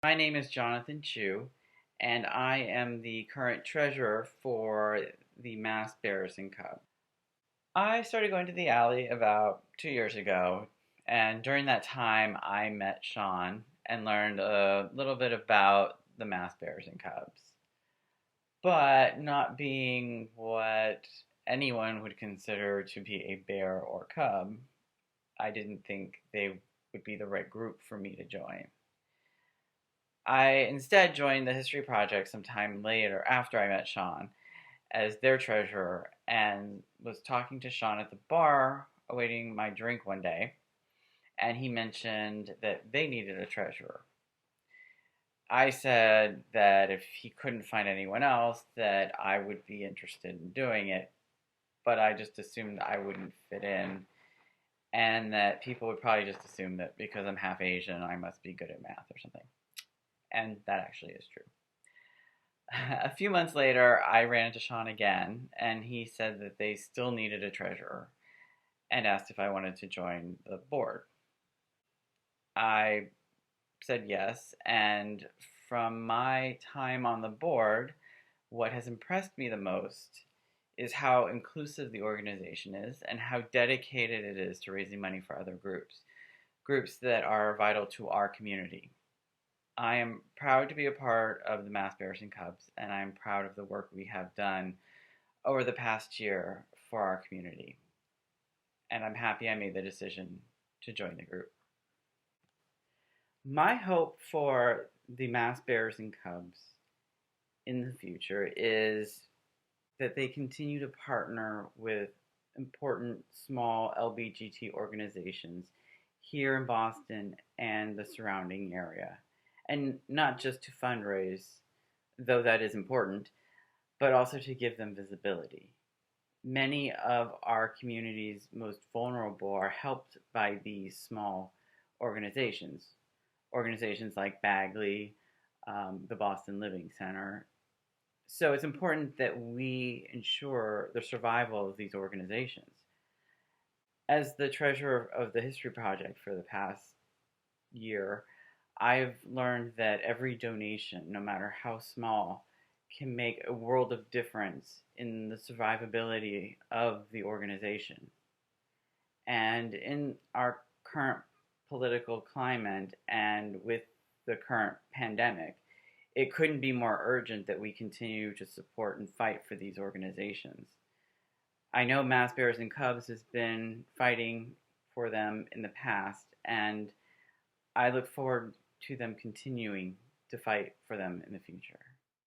My name is Jonathan Chu, and I am the current treasurer for the Mass Bears and Cubs. I started going to the alley about 2 years ago, and during that time, I met Sean and learned a little bit about the Mass Bears and Cubs. But not being what anyone would consider to be a bear or cub, I didn't think they would be the right group for me to join. I instead joined the History Project sometime later after I met Sean as their treasurer and was talking to Sean at the bar awaiting my drink one day, and he mentioned that they needed a treasurer. I said that if he couldn't find anyone else, that I would be interested in doing it, but I just assumed I wouldn't fit in, and that people would probably just assume that because I'm half Asian, I must be good at math or something. And that actually is true. A few months later, I ran into Sean again, and he said that they still needed a treasurer and asked if I wanted to join the board. I said yes, and from my time on the board, what has impressed me the most is how inclusive the organization is and how dedicated it is to raising money for other groups that are vital to our community. I am proud to be a part of the Mass Bears and Cubs, and I am proud of the work we have done over the past year for our community. And I'm happy I made the decision to join the group. My hope for the Mass Bears and Cubs in the future is that they continue to partner with important small LGBT organizations here in Boston and the surrounding area. And not just to fundraise, though that is important, but also to give them visibility. Many of our community's most vulnerable are helped by these small organizations. Organizations like Bagley, the Boston Living Center. So it's important that we ensure the survival of these organizations. As the treasurer of the History Project for the past year, I've learned that every donation, no matter how small, can make a world of difference in the survivability of the organization. And in our current political climate and with the current pandemic, it couldn't be more urgent that we continue to support and fight for these organizations. I know Mass Bears and Cubs has been fighting for them in the past, and I look forward to them continuing to fight for them in the future.